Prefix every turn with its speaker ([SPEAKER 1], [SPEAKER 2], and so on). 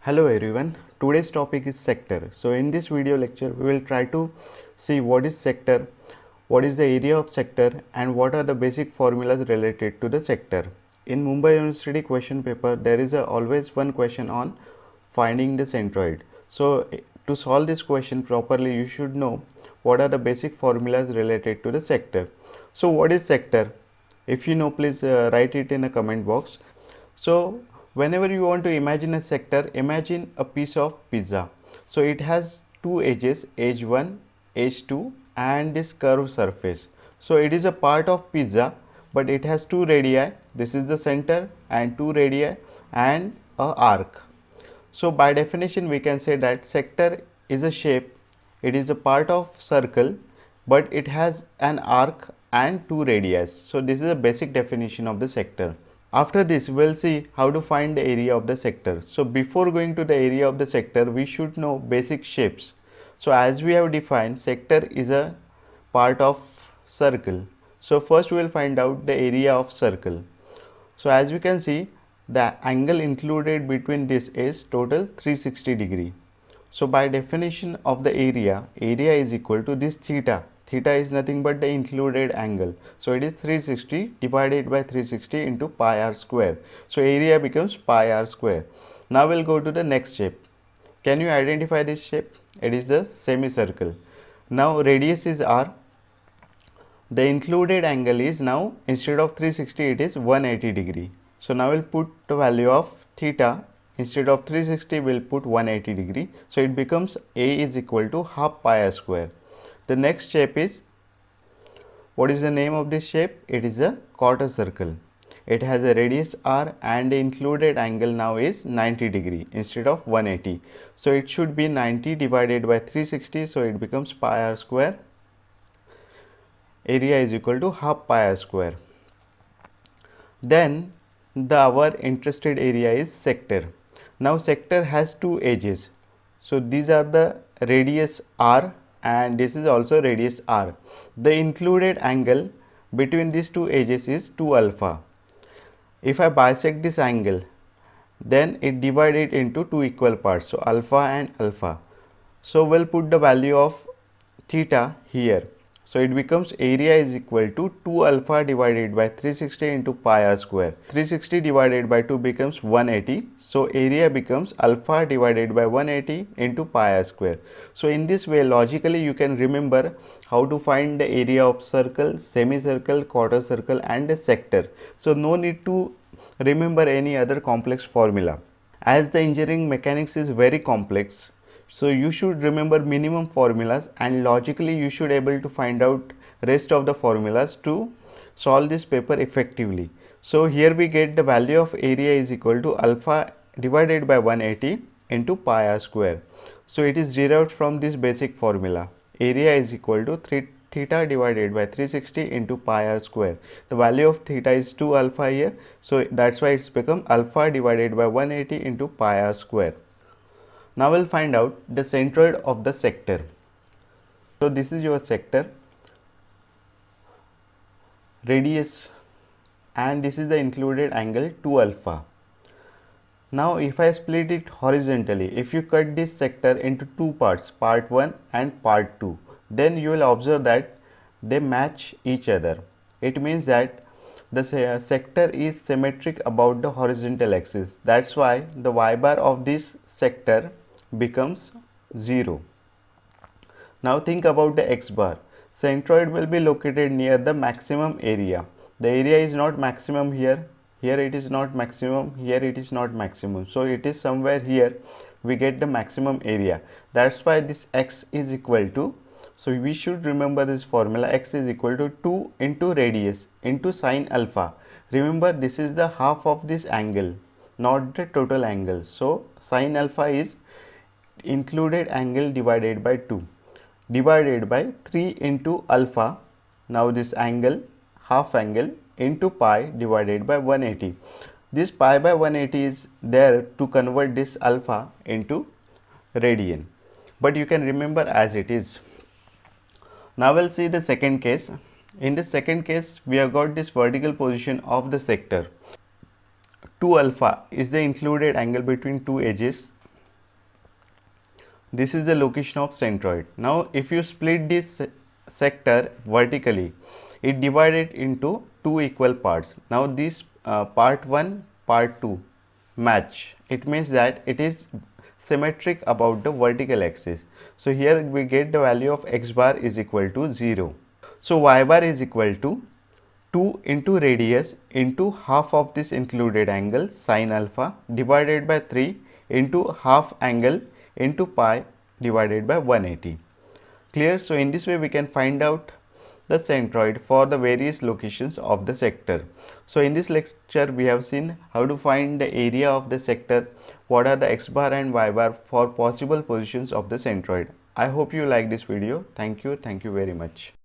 [SPEAKER 1] Hello everyone, today's topic is sector. So in this video lecture we will try to see what is sector, what is the area of sector and what are the basic formulas related to the sector. In Mumbai University question paper there is always one question on finding the centroid. So to solve this question properly you should know what are the basic formulas related to the sector. So what is sector? If you know, please write it in a comment box. So whenever you want to imagine a sector, imagine a piece of pizza. So it has two edges, edge 1, edge 2 and this curved surface. So it is a part of pizza but it has two radii, this is the center, and two radii and a arc. So by definition we can say that sector is a shape, it is a part of circle but it has an arc and two radii. So this is a basic definition of the sector. After this, we'll see how to find the area of the sector. So before going to the area of the sector, we should know basic shapes. So as we have defined, sector is a part of circle. So first we will find out the area of circle. So as we can see, the angle included between this is total 360 degree. So by definition of the area is equal to this theta. Theta is nothing but the included angle. So it is 360 divided by 360 into pi r square. So area becomes pi r square. Now we'll go to the next shape. Can you identify this shape? It is the semicircle. Now radius is r. The included angle is now, instead of 360 it is 180 degree. So now we'll put the value of theta. Instead of 360 we'll put 180 degree. So it becomes a is equal to half pi r square. The next shape is, what is the name of this shape? It is a quarter circle. It has a radius r and the included angle now is 90 degree instead of 180. So it should be 90 divided by 360. So it becomes pi r square. Area is equal to half pi r square. Then our interested area is sector. Now sector has two edges. So these are the radius r and this is also radius r. The included angle between these two edges is 2 alpha. If I bisect this angle, then it divided into two equal parts, so alpha and alpha. So we'll put the value of theta here. So it becomes area is equal to 2 alpha divided by 360 into pi r square. 360 divided by 2 becomes 180. So area becomes alpha divided by 180 into pi r square. So in this way logically you can remember how to find the area of circle, semicircle, quarter circle and a sector. So no need to remember any other complex formula. As the engineering mechanics is very complex, so you should remember minimum formulas and logically you should able to find out rest of the formulas to solve this paper effectively. So here we get the value of area is equal to alpha divided by 180 into pi r square. So it is derived from this basic formula. Area is equal to theta divided by 360 into pi r square. The value of theta is 2 alpha here. So that's why it's become alpha divided by 180 into pi r square. Now we'll find out the centroid of the sector. So this is your sector, radius, and this is the included angle 2 alpha. Now if I split it horizontally, if you cut this sector into two parts, part 1 and part 2, then you will observe that they match each other. It means that the sector is symmetric about the horizontal axis. That's why the y bar of this sector becomes 0. Now think about the x bar. Centroid will be located near the maximum area. The area is not maximum here, here it is not maximum, here it is not maximum. So it is somewhere here we get the maximum area. That's why this x is equal to, so we should remember this formula, x is equal to 2 into radius into sine alpha. Remember this is the half of this angle, not the total angle. So sine alpha is included angle divided by 2 divided by 3 into alpha. Now this angle, half angle, into pi divided by 180. This pi by 180 is there to convert this alpha into radian, but you can remember as it is. Now we'll see the second case. In the second case we have got this vertical position of the sector. 2 alpha is the included angle between two edges. This is the location of centroid. Now if you split this sector vertically, it divided into two equal parts. Now this part 1, part 2 match. It means that it is symmetric about the vertical axis. So here we get the value of x bar is equal to 0. So y bar is equal to 2 into radius into half of this included angle sin alpha divided by 3 into half angle into pi divided by 180. Clear? So in this way we can find out the centroid for the various locations of the sector. So in this lecture we have seen how to find the area of the sector, what are the x bar and y bar for possible positions of the centroid. I hope you like this video. Thank you very much.